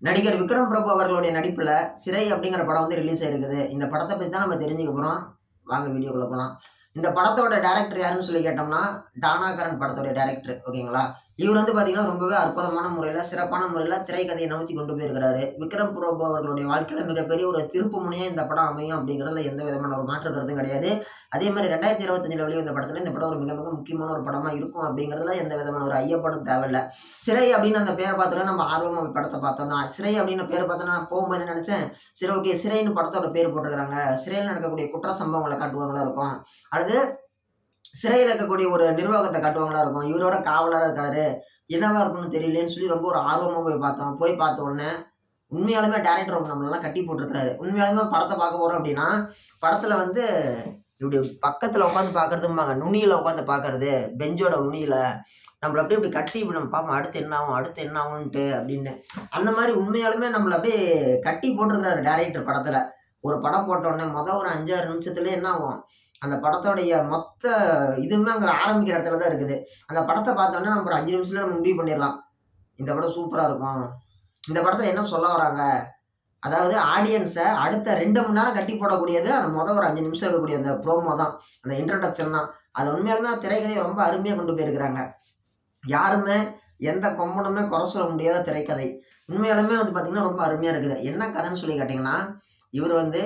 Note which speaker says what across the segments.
Speaker 1: நடிகர் விக்ரம் பிரபு அவர்களுடைய நடிப்புல சிறை அப்படிங்கிற படம் வந்து ரிலீஸ் ஆயிருக்குது. இந்த படத்த பத்தி தான் நம்ம தெரிஞ்சுக்க போறோம். வாங்க வீடியோக்குள்ள போலாம். இந்த படத்தோட டைரக்டர் யாருன்னு சொல்லி கேட்டோம்னா, டானாகரன் படத்தோட டைரக்டர். ஓகேங்களா? இவர் வந்து பார்த்தீங்கன்னா, ரொம்பவே அற்புதமான முறையில, சிறப்பான முறையில திரைக்கதைய நகர்த்தி கொண்டு போயிருக்கிறாரு. விக்ரம் பிரபு அவர்களுடைய வாழ்க்கையில மிகப்பெரிய ஒரு திருப்பு முனையா இந்த படம் அமையும் அப்படிங்கிறதுல எந்த விதமான ஒரு மாற்று கருத்தும் கிடையாது. அதே மாரி 2025ல வெளிவந்த படத்துல இந்த படம் ஒரு மிக மிக முக்கியமான ஒரு படமா இருக்கும் அப்படிங்கிறதுல எந்த விதமான ஒரு ஐயப்பாடும் தேவையில்ல. சிறை அப்படின்னு அந்த பேர பார்த்தோனே நம்ம ஆர்வமா படத்த பார்த்தோம் தான். சிறை அப்படின்னு பேர பார்த்தோன்னா நான் போகும்போது என்ன நெனச்சேன், சரி ஓகே சிறைன்னு படத்தோட பேர் போட்டுருக்காங்க. சிறையில நடக்கக்கூடிய குற்ற சம்பவங்கள காட்டுவாங்களா இருக்கும். அடுத்து சிறையில இருக்கக்கூடிய ஒரு நிர்வாகத்த காட்டுவாங்களா இருக்கும். இவரோட காவலரா இருக்காரு. என்னவா இருக்கும்னு தெரியலையேன்னு சொல்லி ரொம்ப ஒரு ஆர்வமா போய் பார்த்தோம். போய் பார்த்த உடனே உண்மையாலுமே டைரக்டர் நம்மளலாம் கட்டி போட்டுருக்காரு. உண்மையாலுமே படத்த பார்க்க போறோம் அப்படின்னா, படத்துல வந்து இப்படி பக்கத்துல உட்காந்து பார்க்கறதும்பாங்க. நுனியில உட்காந்து பார்க்கறது. பெஞ்சோட நுனியில. நம்மள அப்படியே இப்படி கட்டி இப்படி நம்ம பார்ப்போம். அடுத்து என்ன ஆகும்? அடுத்து என்ன ஆகும்ன்ட்டு அப்படின்னு. அந்த மாரி உண்மையாலுமே நம்மள அப்படியே கட்டி போட்டுருக்காரு டைரக்டர் படத்துல. ஒரு படம் போட்ட உடனே ஒரு 5, 6 நிமிஷத்துலயே என்ன ஆகும்? அந்த படத்தோடைய மொத்த இதுவுமே அங்க ஆரம்பிக்கிற இடத்துல தான் இருக்குது. அந்த படத்த பார்த்தோனே நம்ம ஒரு 5 நிமிஷத்துல நம்ம முடிவு பண்ணிறலாம். இந்த படம் சூப்பரா இருக்கும். இந்த படத்துல என்ன சொல்ல வராங்க? அதாவது ஆடியன்ஸ அடுத்த 2 மணி நேரம் கட்டி போடக்கூடியது அந்த ஒரு 5 நிமிஷம் இருக்கக்கூடிய அந்த ப்ரோமோ தான். அந்த இன்ட்ரோடக்ஷன் தான். அது உண்மையாலுமே திரைக்கதைய ரொம்ப அருமையா கொண்டு போயிருக்கிறாங்க. யாருமே எந்த கொம்பனுமே குறை சொல்ல முடியாத திரைக்கதை. உண்மையாலுமே வந்து பார்த்தீங்கன்னா, ரொம்ப அருமையா இருக்குது. என்ன கதைன்னு சொல்லி கேட்டீங்கன்னா, இவரு வந்து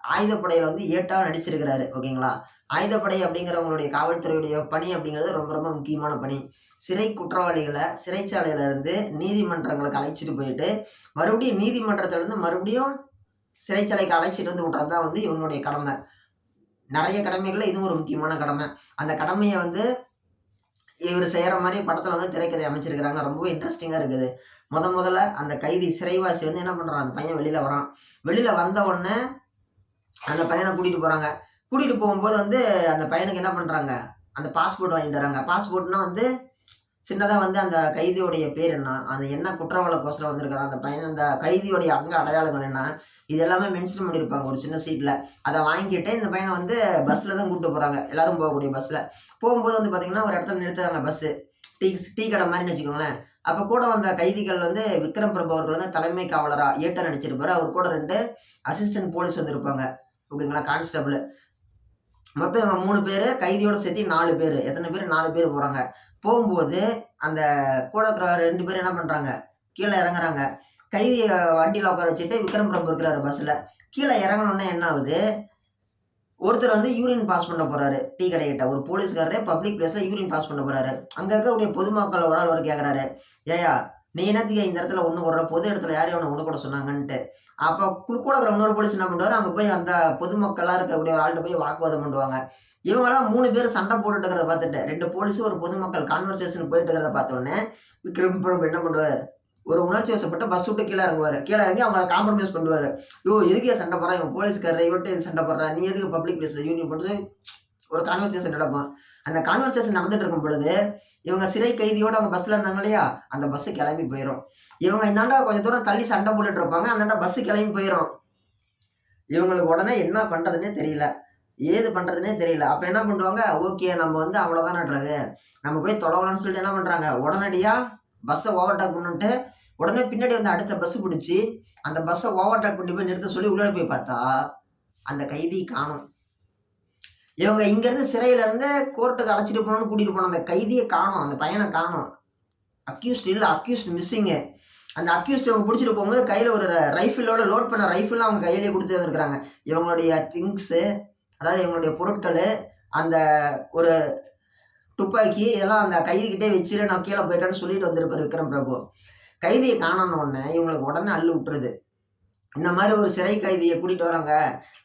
Speaker 1: ஆயுதப்படையில வந்து ஏட்டா நடிச்சிருக்கிறாரு. ஓகேங்களா? ஆயுதப்படை அப்படிங்கிறவங்களுடைய காவல்துறையுடைய பணி அப்படிங்கிறது ரொம்ப ரொம்ப முக்கியமான பணி. சிறை குற்றவாளிகள சிறைச்சாலையில இருந்து நீதிமன்றங்களுக்கு அழைச்சிட்டு போயிட்டு, மறுபடியும் நீதிமன்றத்திலிருந்து மறுபடியும் சிறைச்சாலைக்கு அழைச்சிட்டு வந்து விட்றது தான் வந்து இவங்களுடைய கடமை. நெறைய கடமைகள்ல இதுவும் ஒரு முக்கியமான கடமை. அந்த கடமைய வந்து இவரு செய்ற மாரி படத்துல வந்து திரைக்கதை அமைச்சிருக்கிறாங்க. ரொம்பவே இன்ட்ரஸ்டிங்கா இருக்குது. முதல்ல அந்த கைதி சிறைவாசி வந்து என்ன பண்றான், அந்த பையன் வெளில வரான். வெளில வந்த உடனே அந்த பையன கூட்டிட்டு போறாங்க. கூட்டிட்டு போகும்போது வந்து அந்த பையனுக்கு என்ன பண்றாங்க, அந்த பாஸ்போர்ட் வாங்கிட்டு வராங்க. பாஸ்போர்ட்னா வந்து சின்னதா வந்து அந்த கைதியோடைய பேர் என்ன? அது என்ன குற்ற வழக்கோசரம் வந்திருக்கான் அந்த பையன், அந்த கைதியோடைய அங்க அடையாளங்கள் என்ன? இது எல்லாமே மென்ஷன் பண்ணியிருப்பாங்க ஒரு சின்ன சீட்ல. அத வாங்கிட்டு இந்த பையன வந்து பஸ்ல தான் கூட்டு போறாங்க. எல்லாரும் போகக்கூடிய பஸ்ல. போகும்போது வந்து பார்த்தீங்கன்னா, ஒரு இடத்துல நிறுத்துறாங்க பஸ்ஸு. டீ டீ கடை மாரின்னு வச்சுக்கோங்களேன். அப்ப கூட வந்த கைதிகள் வந்து விக்ரம் பிரபு அவர்கள் வந்து தலைமை காவலரா ஏட்டா நடிச்சிருப்பாரு. அவர் கூட 2 அசிஸ்டன்ட் போலீஸ் வந்திருப்பாங்க. ஓகேங்களா? கான்ஸ்டபிள். மொத்தம் இவங்க 3 பேரு, கைதியோட சேர்த்து 4 பேரு. எத்தன பேரு? 4 பேரு போறாங்க. போகும்போது அந்த கூட இருக்கிற 2 பேரும் என்ன பண்றாங்க, கீழ இறங்குறாங்க. கைதிய வண்டியில உட்கார வச்சுட்டு விக்ரம் பிரபு இருக்கிறாரு பஸ்ல. கீழ இறங்குனோனே என்ன ஆகுது, ஒருத்தர் வந்து யூரின் பாஸ் பண்ண போறாரு. டீ கடைக்கிட்ட. ஒரு போலீஸ்காரரு பப்ளிக் பிளேஸ்ல யூரின் பாஸ் பண்ண போறாரு. அங்க இருக்கக்கூடிய பொதுமக்கள் ஒரு ஆள் கேட்கறாரு, "ஏய்யா! நீ என்னத்துக்குய்யா இந்த இடத்துல ஒண்ணு விடுற? பொது இடத்துல யாரையா உன்ன ஒண்ணு கூட சொன்னாங்கன்ட்டு." அப்ப கூட இருக்கிற இன்னொரு போலீஸ் என்ன பண்ணுவாரு, அங்க போய் அந்த பொதுமக்களா இருக்கக்கூடிய ஒரு ஆள்ட்ட போய் வாக்குவாதம் பண்ணுவாங்க. இவங்கலாம் 3 பேரும் சண்டை போட்டுட்டு இருக்கிறத பார்த்துட்டு, 2 போலீஸு, ஒரு பொதுமக்கள் கான்வர்சேஷன் போயிட்டு இருக்கிறத பார்த்த உடனே, விக்ரம் பிரபு என்ன பண்ணுவாரு, ஒரு உணர்ச்சி வசப்பட்டு பஸ் விட்டு கீழ இறங்குவாரு. கீழ இறங்கி அவங்கள காம்ப்ரமைஸ் பண்ணுவாரு. "யோவ்! எதுக்குய்யா சண்டை போடுறான்? இவன் போலீஸ்காரரு. இவன்ட்ட எதுக்கு சண்டை போடுற? நீ எதுக்கு பப்ளிக் பிளேஸ்ல யூரின் போட்டு" ஒரு கான்வர்சேஷன் நடக்கும். அந்த கான்வர்சேஷன் நடந்துட்டு இருக்கும் பொழுது, இவங்க சிறை கைதியோட அவங்க பஸ்ல இருந்தாங்க இல்லையா? அந்த பஸ் கிளம்பி போயிரும். இவங்க இந்தாண்ட கொஞ்சம் தூரம் தள்ளி சண்டை போட்டுட்டு இருப்பாங்க. அந்தாண்ட பஸ் கிளம்பி போயிரும். இவங்களுக்கு உடனே என்ன பண்றதுன்னே தெரியல. ஏது பண்றதுன்னே தெரியல. அப்ப என்ன பண்ணுவாங்க, ஓகே நம்ம வந்து அவ்வளோதானாட்ருக்கு. நம்ம போய் தொலைவலாம்ன்னு சொல்லிட்டு என்ன பண்றாங்க, உடனடியா பஸ்ஸ ஓவர்டேக் பண்ணுன்ட்டு, உடனே பின்னாடி வந்து அடுத்த பஸ் புடிச்சு, அந்த பஸ்ஸ ஓவர்டேக் பண்ணி போய் நிறுத்த சொல்லி உள்ளார போய் பார்த்தா, அந்த கைதி காணோம். இவங்க இங்கேருந்து சிறையில இருந்து கோர்ட்டுக்கு அழைச்சிட்டு போணும்னு கூட்டிட்டு போன அந்த கைதிய காணோம். அந்த பையன காணோம். அக்யூஸ்ட் இல்ல, அக்யூஸ்ட் மிஸ்ஸிங்கு. அந்த அக்யூஸ்ட் இவங்க புடிச்சிட்டு போகும்போது கையில ஒரு ரைஃபிளோட லோட் பண்ண ரைஃபிள்லாம் அவங்க கையிலேயே குடுத்துட்டு வந்திருக்காங்க. இவங்களுடைய திங்ஸு, அதாவது இவங்களுடைய பொருட்களு, அந்த ஒரு துப்பாக்கி இதெல்லாம் அந்த கைதிகிட்டயே வச்சுரு நான் கீழ போயிட்டேன்னு சொல்லிட்டு வந்திருப்பாரு விக்ரம் பிரபு. கைதிய காணோன்ன உடனே இவங்களுக்கு உடனே அல்லு விட்டுருது. இந்த மாரி ஒரு சிறை கைதிய கூட்டிட்டு வராங்க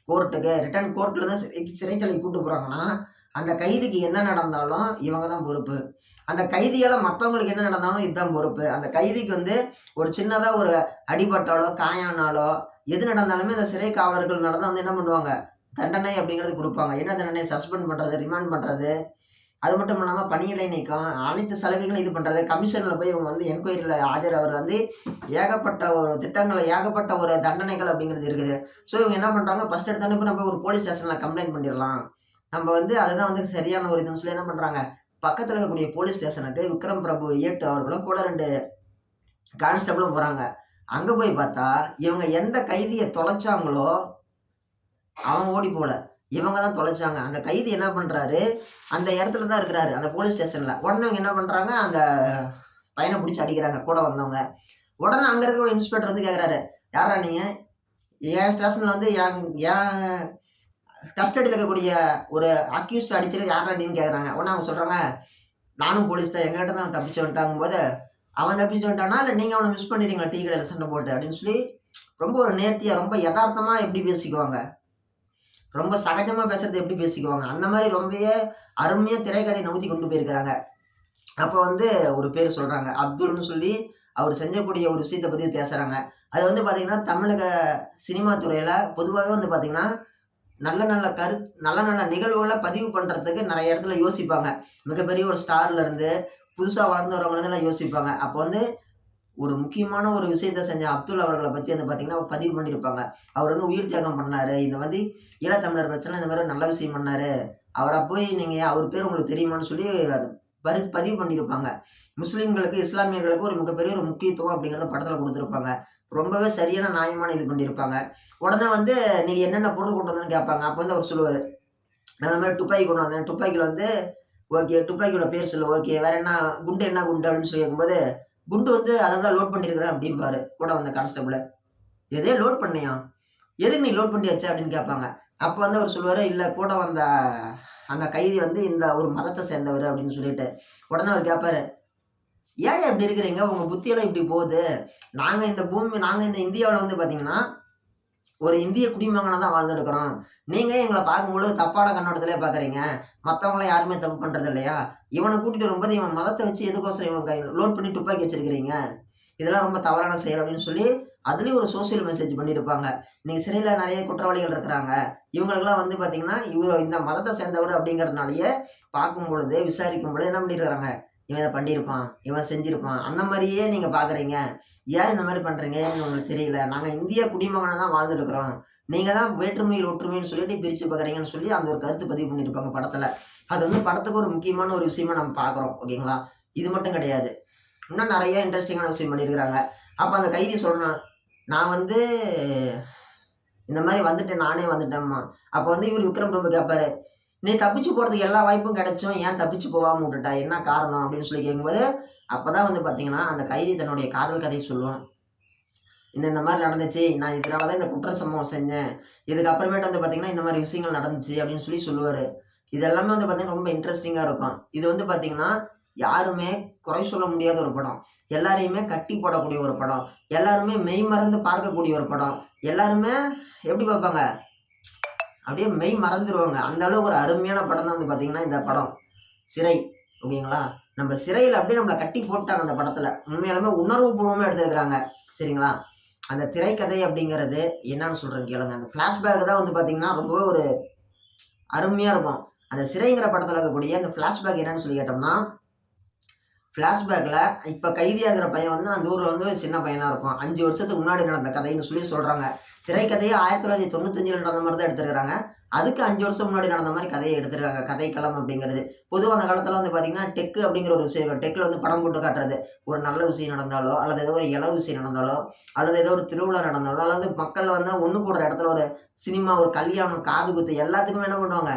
Speaker 1: கோர்ட்டுக்கு. ரிட்டர்ன் கோர்ட்லருந்து சிறைச்சாலைக்கு கூட்டு போறாங்கன்னா, அந்த கைதிக்கு என்ன நடந்தாலும் இவங்க தான் பொறுப்பு. அந்த கைதியால மத்தவங்களுக்கு என்ன நடந்தாலும் இதுதான் பொறுப்பு. அந்த கைதிக்கு வந்து ஒரு சின்னதா ஒரு அடிபட்டாலோ, காயம்னாலோ, எது நடந்தாலுமே அந்த சிறை காவலர்கள் நடந்தா வந்து என்ன பண்ணுவாங்க, தண்டனை அப்படிங்கிறது குடுப்பாங்க. என்ன தண்டனை? சஸ்பெண்ட் பண்றது, ரிமாண்ட் பண்றது. அது மட்டும் இல்லாம பணியிடை நீக்கம், அனைத்து சலுகைகளும் இது பண்றது. கமிஷன்ல போய் இவங்க வந்து என்கொயரில ஆஜராகுறது வந்து ஏகப்பட்ட ஒரு திட்டங்கள், ஏகப்பட்ட ஒரு தண்டனைகள் அப்படிங்கிறது இருக்குது. ஸோ இவங்க என்ன பண்றாங்க, ஃபர்ஸ்ட் எடுத்தோனே நம்ம ஒரு போலீஸ் ஸ்டேஷன்ல கம்ப்ளைண்ட் பண்ணிறலாம். நம்ம வந்து அதுதான் வந்து சரியான ஒரு இதுன்னு சொல்லி என்ன பண்றாங்க, பக்கத்துல இருக்கக்கூடிய போலீஸ் ஸ்டேஷனுக்கு விக்ரம் பிரபு ஏட்டு அவர்களும் கூட 2 கான்ஸ்டபிளும் போறாங்க. அங்கே போய் பார்த்தா இவங்க எந்த கைதியை தொலைச்சாங்களோ அவன் ஓடி போகல, இவங்க தான் தொலைச்சாங்க. அந்த கைதி என்ன பண்ணுறாரு, அந்த இடத்துல தான் இருக்கிறாரு, அந்த போலீஸ் ஸ்டேஷனில். உடனே அவங்க என்ன பண்ணுறாங்க, அந்த பையனை பிடிச்சி அடிக்கிறாங்க கூட வந்தவங்க. உடனே அங்கே இருக்கிற ஒரு இன்ஸ்பெக்டர் வந்து கேட்குறாரு, யாரா நீங்கள், என் ஸ்டேஷனில் வந்து என் கஸ்டடியில் இருக்கக்கூடிய ஒரு அக்யூஸ்ட் அடிச்சிருக்கு யாரா நீன்னு கேட்குறாங்க. உடனே அவங்க சொல்கிறாங்க, நானும் போலீஸ் தான், எங்ககிட்ட தான் தப்பிச்சு வந்துட்டாங்கும் போது, அவன் தப்பிச்சு வந்துட்டானா இல்லை நீங்கள் அவனை மிஸ் பண்ணிட்டீங்களா டீ கடையில் சண்டை போட்டு அப்படின்னு சொல்லி ரொம்ப ஒரு நேர்த்தியாக ரொம்ப யதார்த்தமாக எப்படி பேசிக்குவாங்க, ரொம்ப சகஜமாக பேசுறது எப்படி பேசிக்குவாங்க, அந்த மாதிரி ரொம்பவே அருமையாக திரைக்கதை நவுத்தி கொண்டு போயிருக்கிறாங்க. அப்போ வந்து ஒரு பேர் சொல்கிறாங்க, அப்துல்னு சொல்லி அவர் செஞ்சக்கூடிய ஒரு விஷயத்தை பற்றி பேசுகிறாங்க. அது வந்து பார்த்திங்கன்னா தமிழக சினிமா துறையில் பொதுவாகவே வந்து பார்த்திங்கன்னா நல்ல நல்ல நிகழ்வுகளை பதிவு பண்ணுறதுக்கு நிறைய இடத்துல யோசிப்பாங்க. மிகப்பெரிய ஒரு ஸ்டார்லேருந்து புதுசாக வளர்ந்து வரவங்களெல்லாம் யோசிப்பாங்க. அப்போ வந்து ஒரு முக்கியமான ஒரு விஷயத்த செஞ்ச அப்துல் அவர்களை பற்றி வந்து பார்த்திங்கன்னா பதிவு பண்ணியிருப்பாங்க. அவர் வந்து உயிர் தியாகம் பண்ணார், இந்த வந்து ஈழத்தமிழர் பிரச்சனை இந்த மாதிரி நல்ல விஷயம் பண்ணார், அவரை போய் நீங்கள் அவர் பேர் உங்களுக்கு தெரியுமான்னு சொல்லி அது பதிவு பண்ணியிருப்பாங்க. முஸ்லீம்களுக்கு இஸ்லாமியர்களுக்கு ஒரு மிகப்பெரிய ஒரு முக்கியத்துவம் அப்படிங்கிறத படத்தில் கொடுத்துருப்பாங்க. ரொம்பவே சரியான நியாயமான இது பண்ணியிருப்பாங்க. உடனே வந்து நீங்கள் என்னென்ன பொருள் கொண்டு வந்தேன்னு கேட்பாங்க. அப்போ வந்து அவர் சொல்லுவார், நான் இந்த மாதிரி துப்பாக்கி கொண்டு வந்தேன், துப்பாக்கியில் வந்து ஓகே துப்பாக்கியோட பேர் சொல்லு, ஓகே வேறு என்ன குண்டு என்ன குண்டு அப்படின்னு சொல்லி கேட்கும்போது, குண்டு வந்து அதை தான் லோட் பண்ணியிருக்கிறேன் அப்படிம்பாரு கூட வந்த கான்ஸ்டபிள். எதே லோட் பண்ணியா, எதுக்கு நீ லோட் பண்ணி வச்ச அப்படின்னு கேட்பாங்க. அப்போ வந்து அவர் சொல்லுவார், இல்லை கூட வந்த அந்த கைதி வந்து இந்த ஒரு மதத்தை சேர்ந்தவர் அப்படின்னு சொல்லிட்டு. உடனே அவர் கேட்பாரு, ஏன் இப்படி இருக்கிறீங்க, உங்கள் புத்தியெல்லாம் இப்படி போகுது, நாங்கள் இந்த இந்தியாவில் வந்து பார்த்தீங்கன்னா ஒரு இந்திய குடிமகனாக தான் வாழ்ந்துருக்கிறோம், நீங்கள் எங்களை பார்க்கும்பொழுது தப்பான கண்ணோட்டத்திலே பார்க்குறீங்க, மற்றவங்களாம் யாருமே தப்பு பண்ணுறது இல்லையா, இவனை கூட்டிகிட்டு வரும்போது இவன் மதத்தை வச்சு எதுக்கோசரம் இவன் லோட் பண்ணி துப்பாக்கி வச்சிருக்கிறீங்க, இதெல்லாம் ரொம்ப தவறான செயல் அப்படின்னு சொல்லி அதுலேயும் ஒரு சோசியல் மெசேஜ் பண்ணியிருப்பாங்க. நீங்கள் சிறையில் நிறைய குற்றவாளிகள் இருக்கிறாங்க, இவங்களுக்கெல்லாம் வந்து பார்த்திங்கன்னா இவர் இந்த மதத்தை சேர்ந்தவர் அப்படிங்கிறதுனாலேயே பார்க்கும் பொழுது விசாரிக்கும் பொழுது என்ன பண்ணியிருக்கிறாங்க, இவன் இதை பண்ணியிருப்பான், இவன் செஞ்சுருப்பான், அந்த மாதிரியே நீங்கள் பார்க்குறீங்க, ஏன் இந்த மாதிரி பண்ணுறீங்க உங்களுக்கு தெரியல, நாங்கள் இந்திய குடிமகனாக தான் வாழ்ந்துருக்குறோம், நீங்கள் தான் வேற்றுமையில் ஒற்றுமைன்னு சொல்லிட்டு பிரித்து பார்க்குறீங்கன்னு சொல்லி அந்த ஒரு கருத்து பதிவு பண்ணியிருப்பாங்க படத்தில். அது வந்து படத்துக்கு ஒரு முக்கியமான ஒரு விஷயமா நம்ம பார்க்குறோம். ஓகேங்களா, இது மட்டும் கிடையாது, இன்னும் நிறைய இன்ட்ரெஸ்டிங்கான விஷயம் பண்ணியிருக்கிறாங்க. அப்போ அந்த கைதி சொல்லணும், நான் வந்து இந்த மாதிரி வந்துட்டேன், நானே வந்துட்டேம்மா. அப்போ வந்து இவர் விக்ரம் பிரபு கேட்பாரு, நீ தப்பிச்சு போகிறதுக்கு எல்லா வாய்ப்பும் கிடைச்சும் ஏன் தப்பிச்சு போகாமல் விட்டுட்டா, என்ன காரணம் அப்படின்னு சொல்லி கேட்கும்போது, அப்போ தான் வந்து பார்த்திங்கன்னா அந்த கைதி தன்னுடைய காதல் கதையை சொல்லுவான். இந்த மாதிரி நடந்துச்சு, நான் இதனால தான் இந்த குற்ற சம்பவம் செஞ்சேன், இதுக்கப்புறமேட்டு வந்து பார்த்திங்கன்னா இந்த மாதிரி விஷயங்கள் நடந்துச்சு அப்படின்னு சொல்லி சொல்லுவார். இது எல்லாமே வந்து பார்த்திங்கன்னா ரொம்ப இன்ட்ரெஸ்டிங்காக இருக்கும். இது வந்து பார்த்திங்கன்னா யாருமே குறை சொல்ல முடியாத ஒரு படம், எல்லாரையுமே கட்டி போடக்கூடிய ஒரு படம், எல்லாருமே மெய் மறந்து பார்க்கக்கூடிய ஒரு படம், எல்லாருமே எப்படி பார்ப்பாங்க, அப்படியே மெய் மறந்துடுவாங்க. அந்த அளவுக்கு ஒரு அருமையான படம் தான் வந்து பார்த்திங்கன்னா இந்த படம் சிறை. ஓகேங்களா, நம்ம சிறையில் அப்படியே நம்மளை கட்டி போட்டாங்க அந்த படத்தில். உண்மையாலுமே உணர்வுபூர்வமாக எடுத்துருக்குறாங்க. சரிங்களா, அந்த திரைக்கதை அப்படிங்கிறது என்னன்னு சொல்கிறேன் கேளுங்க. அந்த ஃப்ளாஷ்பேக் தான் வந்து பார்த்திங்கன்னா ரொம்பவே ஒரு அருமையாக இருக்கும். அந்த சிறைங்கிற படத்தில் இருக்கக்கூடிய அந்த ஃப்ளாஷ்பேக் என்னன்னு சொல்லி கேட்டோம்னா, ஃப்ளாஷ்பேக்கில் இப்போ கைதியாக இருக்கிற பையன் வந்து அந்த ஊரில் வந்து சின்ன பையனாக இருக்கும். 5 வருஷத்துக்கு முன்னாடி நடந்த கதைன்னு சொல்லி சொல்கிறாங்க. திரைக்கதையை 1995 நடந்த மாதிரி தான் எடுத்துருக்காங்க. அதுக்கு 5 வருஷம் முன்னாடி நடந்த மாதிரி கதையை எடுத்துருக்காங்க. கதைக்களம் அப்படிங்கிறது பொதுவாக அந்த காலத்தில் வந்து பார்த்திங்கன்னா டெக்கு அப்படிங்கிற ஒரு விஷயம், டெக்கில் வந்து படம் போட்டு காட்டுறது, ஒரு நல்ல விஷயம் நடந்தாலோ அல்லது ஏதோ ஒரு இளவு விஷயம் நடந்தாலோ அல்லது ஏதோ ஒரு திருவிழா நடந்தாலோ அல்லது மக்கள் வந்து ஒன்று கூடுற இடத்துல ஒரு சினிமா, ஒரு கல்யாணம், காது குத்து எல்லாத்துக்குமே என்ன பண்ணுவாங்க,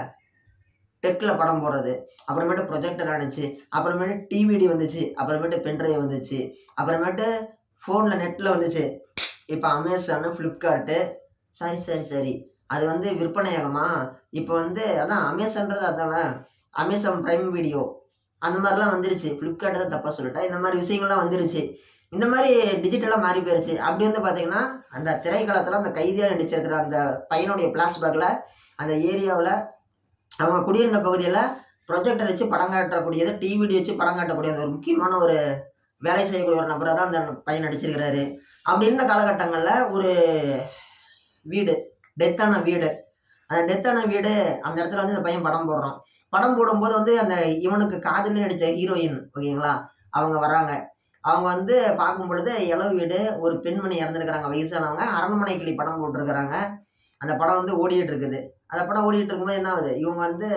Speaker 1: டெக்கில் படம் போடுறது. அப்புறமேட்டு ப்ரொஜெக்டர் ஆனிச்சு, அப்புறமேட்டு டிவிடி வந்துச்சு, அப்புறமேட்டு பென்ட்ரைவ் வந்துச்சு, அப்புறமேட்டு ஃபோனில் நெட்டில் வந்துச்சு, இப்போ அமேசானு, ஃப்ளிப்கார்ட்டு, சரி அது வந்து விற்பனையாகுமா, இப்போ வந்து அதான் அமேசான்றது அதானே, அமேசான் ப்ரைம் வீடியோ அந்த மாதிரிலாம் வந்துருச்சு. ஃப்ளிப்கார்ட்டு தான் தப்பாக சொல்லிட்டேன். இந்த மாதிரி விஷயங்கள்லாம் வந்துருச்சு. இந்த மாதிரி டிஜிட்டலாக மாறி போயிடுச்சு. அப்படி வந்து பார்த்திங்கன்னா அந்த திரைக்களத்தில் அந்த கைதியாக நடிச்சிருக்கிற அந்த பையனுடைய ஃப்ளாஷ்பேக்கில் அந்த ஏரியாவில் அவங்க குடியிருந்த பகுதியில் ப்ரொஜெக்டர் வச்சு படம் காட்டக்கூடியது, டிவிடி வச்சு படம் காட்டக்கூடிய அந்த ஒரு முக்கியமான ஒரு வேலை செய்யக்கூடிய ஒரு நபராக தான் அந்த பையன் நடிச்சிருக்கிறாரு. அப்படி இருந்த காலகட்டங்களில் ஒரு வீடு, டெத்தான வீடு, அந்த டெத்தான வீடு அந்த இடத்துல வந்து இந்த பையன் படம் போடுறான். படம் போடும்போது வந்து அந்த இவனுக்கு காதலில் நடித்த ஹீரோயின், ஓகேங்களா, அவங்க வராங்க. அவங்க வந்து பார்க்கும் பொழுது இளவு வீடு, ஒரு பெண்மணி இறந்துருக்கிறாங்க வயசானவங்க, அரண்மனை கிளி படம் போட்டிருக்கிறாங்க. அந்த படம் வந்து ஓடிட்டு இருக்குது. அந்த படம் ஓடிட்டு இருக்கும்போது என்ன ஆகுது, இவங்க வந்து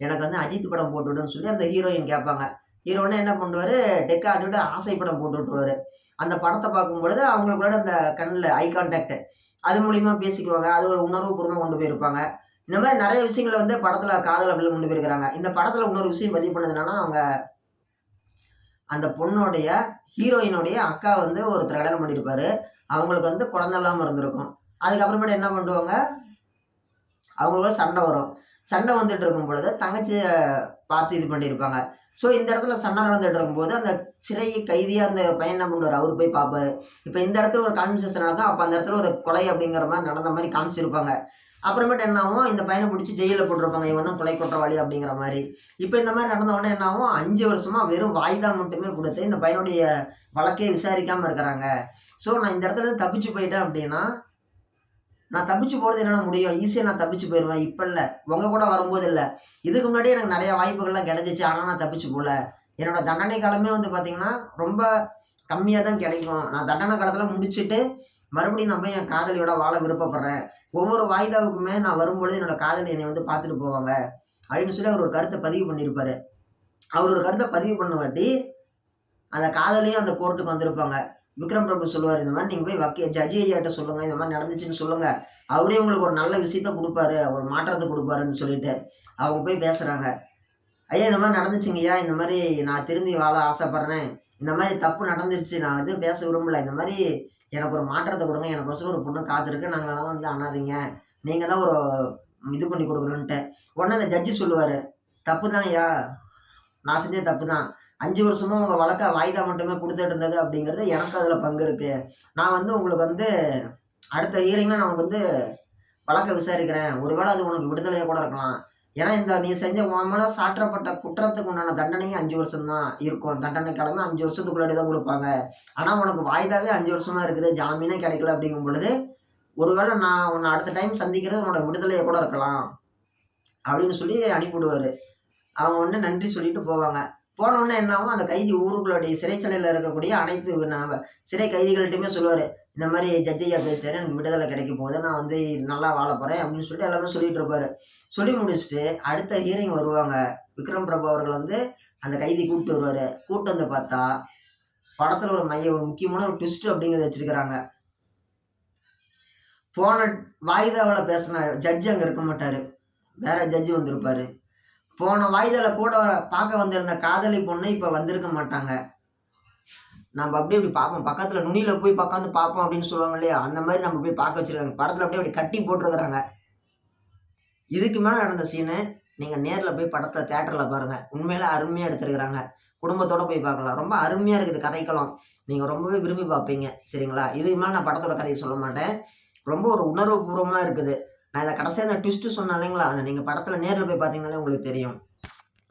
Speaker 1: எனக்கு வந்து அஜித் படம் போட்டுவிடுன்னு சொல்லி அந்த ஹீரோயின் கேட்பாங்க. ஹீரோனே என்ன பண்ணுவார், டெக்கை ஆட்டிவிட்டு ஆசைப்படம் போட்டு விட்டுருவாரு. அந்த படத்தை பார்க்கும்பொழுது அவங்களுக்குள்ள அந்த கண்ணில் ஐ கான்டாக்ட் அது மூலியமா பேசிக்குவாங்க. அது ஒரு உணர்வுபூர்வமாக கொண்டு போயிருப்பாங்க. இந்த மாதிரி நிறைய விஷயங்களை வந்து படத்தில் காதல் அப்படின்னு கொண்டு போயிருக்கிறாங்க. இந்த படத்தில் இன்னொரு விஷயம் பதிவு பண்ணது என்னன்னா, அவங்க அந்த பொண்ணுடைய ஹீரோயினுடைய அக்கா வந்து ஒருத்தர் கல்யாணம் பண்ணியிருப்பாரு. அவங்களுக்கு வந்து குழந்தை இல்லாமல் இருந்திருக்கும். அதுக்கப்புறமேட்டு என்ன பண்ணுவாங்க, அவங்களுக்குள்ள சண்டை வரும். சண்டை வந்துட்டு இருக்கும் பொழுது தங்கச்சியை பார்த்து இது பண்ணியிருப்பாங்க. ஸோ இந்த இடத்துல சண்டை நடந்துட்டு இருக்கும்போது அந்த சிறை கைதியா அந்த பையன் என்ன பண்ணுவார், அவரு போய் பார்ப்பாரு. இப்போ இந்த இடத்துல ஒரு கான்வர்சேஷன் நடக்கும். அப்போ அந்த இடத்துல ஒரு கொலை அப்படிங்கிற மாதிரி நடந்த மாதிரி காமிச்சிருப்பாங்க. அப்புறமேட்டு என்ன ஆகும், இந்த பையனை பிடிச்சி ஜெயிலில் போட்டிருப்பாங்க. இவன் தான் கொலை குற்றவாளி அப்படிங்கிற மாதிரி. இப்போ இந்த மாதிரி நடந்த உடனே என்ன ஆகும், 5 வருஷமா வெறும் வாய்தா மட்டுமே கொடுத்து இந்த பையனுடைய வழக்கையே விசாரிக்காமல் இருக்கிறாங்க. ஸோ நான் இந்த இடத்துல இருந்து தப்பிச்சு போயிட்டேன் அப்படின்னா, நான் தப்பிச்சு போகிறது என்னால் முடியும். ஈஸியாக நான் தப்பிச்சு போயிடுவேன். இப்போ இல்லை, உங்கள் கூட வரும்போது இல்லை. இதுக்கு முன்னாடியே எனக்கு நிறைய வாய்ப்புகள்லாம் கிடைச்சிச்சு. ஆனால் நான் தப்பிச்சு போகல. என்னோட தண்டனை காலமே வந்து பார்த்தீங்கன்னா, ரொம்ப கம்மியாக தான் கிடைக்கும். நான் தண்டனை காலத்தில் முடிச்சுட்டு மறுபடியும் நான் போய் என் காதலியோட வாழ விருப்பப்படுறேன். ஒவ்வொரு வாய்தாவுக்குமே நான் வரும்பொழுது என்னோட காதலி என்னை வந்து பார்த்துட்டு போவாங்க அப்படின்னு சொல்லி அவர் ஒரு கருத்தை பதிவு பண்ணியிருப்பாரு. அவர் ஒரு கருத்தை பதிவு பண்ணவாட்டி அந்த காதலியும் அந்த கோர்ட்டுக்கு வந்திருப்பாங்க. விக்ரம் பிரபு சொல்லுவார், இந்த மாதிரி நீங்கள் போய் ஜட்ஜி ஐயாட்ட சொல்லுங்கள், இந்த மாதிரி நடந்துச்சுன்னு சொல்லுங்கள். அவரே உங்களுக்கு ஒரு நல்ல விஷயத்த கொடுப்பாரு, ஒரு மாற்றத்தை கொடுப்பாருன்னு சொல்லிட்டு அவங்க போய் பேசுகிறாங்க. ஐயா இந்த மாதிரி நடந்துச்சுங்கய்யா, இந்த மாதிரி நான் திருந்தி வாழ ஆசைப்பட்றேன், இந்த மாதிரி தப்பு நடந்துருச்சு, நான் எதுவும் பேச விரும்பல, இந்த மாதிரி எனக்கு ஒரு மாற்றத்தை கொடுங்க, எனக்கோசரம் ஒரு பொண்ணு காத்திருக்கு, நாங்களாம் வந்து அண்ணாதீங்க, நீங்கள் தான் ஒரு இது பண்ணி கொடுக்கணுன்ட்டு. உடனே அந்த ஜட்ஜி சொல்லுவார், தப்பு தான் ஐயா, நான் செஞ்ச தப்பு தான். 5 வருஷமா உங்க வழக்க வாய்தா மட்டுமே குடுத்துட்டு இருந்தது அப்படிங்கிறது எனக்கு அதுல பங்கு இருக்கு. நான் வந்து உங்களுக்கு வந்து அடுத்த ஹியரிங்ல நான் உனக்கு வந்து வழக்க விசாரிக்கிறேன். ஒருவேளை அது உனக்கு விடுதலையா கூட இருக்கலாம். ஏன்னா இந்த நீ செஞ்ச உன் மேல சாற்றப்பட்ட குற்றத்துக்கு உண்டான தண்டனையும் 5 வருஷம் தான் இருக்கும். தண்டனை காலமே 5 வருஷத்துக்குள்ளாடி தான் குடுப்பாங்க. ஆனா உனக்கு வாய்தாவே 5 வருஷமா இருக்குது. ஜாமீனே கிடைக்கல அப்படிங்கும் பொழுது, ஒருவேளை நான் உன்ன அடுத்த டைம் சந்திக்கிறது உன்னோட விடுதலையா கூட இருக்கலாம். அப்படின்னு சொல்லி அனுப்பிவிடுவாரு. அவங்க உடனே நன்றி சொல்லிட்டு போவாங்க. போனோனே என்ன ஆகும், அந்த கைதி ஊருக்குள்ளோடைய சிறைச்சாலையில இருக்கக்கூடிய அனைத்து சிறை கைதிகள்ட்டயுமே சொல்லுவாரு. இந்த மாரி ஜட்ஜ் ஐயா பேசிட்டாரு. எனக்கு விடுதலை கிடைக்க போகுது. நான் வந்து நல்லா வாழப் போறேன் அப்படின்னு சொல்லிட்டு எல்லாமே சொல்லிட்டு இருப்பாரு. சொல்லி முடிச்சுட்டு அடுத்த ஹியரிங் வருவாங்க. விக்ரம் பிரபு அவர்கள் வந்து அந்த கைதி கூப்பிட்டு வருவாரு. கூப்பிட்டு வந்து பார்த்தா, படத்துல ஒரு முக்கியமான ஒரு ட்விஸ்ட் அப்படிங்கிறத வச்சிருக்கிறாங்க. போன வாய்தாவுல பேசின ஜட்ஜ் அங்க இருக்க மாட்டாரு. வேற ஜட்ஜ் வந்திருப்பாரு. போன வாய்தால கூட பார்க்க வந்திருந்த காதலி பொண்ணு இப்ப வந்திருக்க மாட்டாங்க. நம்ம அப்படியே இப்படி பார்ப்போம். பக்கத்துல நுனியில போய் உட்காந்து பார்ப்போம் அப்படின்னு சொல்லுவாங்க இல்லையா? அந்த மாதிரி நம்ம போய் பார்க்க வச்சிருக்காங்க. படத்துல அப்படியே அப்படி கட்டி போட்டுருக்காங்க. இதுக்கு மேல நடந்த சீனு நீங்க நேர்ல போய் படத்த தியேட்டர்ல பாருங்க. உண்மையிலே அருமையா எடுத்திருக்கிறாங்க. குடும்பத்தோட போய் பார்க்கலாம். ரொம்ப அருமையா இருக்குது கதைக்களம். நீங்க ரொம்பவே விரும்பி பார்ப்பீங்க. சரிங்களா? இதுக்கு மேல நான் படத்தோட கதைய சொல்ல மாட்டேன். ரொம்ப ஒரு உணர்வுபூர்வமா இருக்குது. நான் இத கடைசியா அந்த ட்விஸ்ட் சொன்னேன் இல்லைங்களா? அத நீங்க படத்துல நேர்ல போய் பார்த்தீங்கனாலே உங்களுக்கு தெரியும்.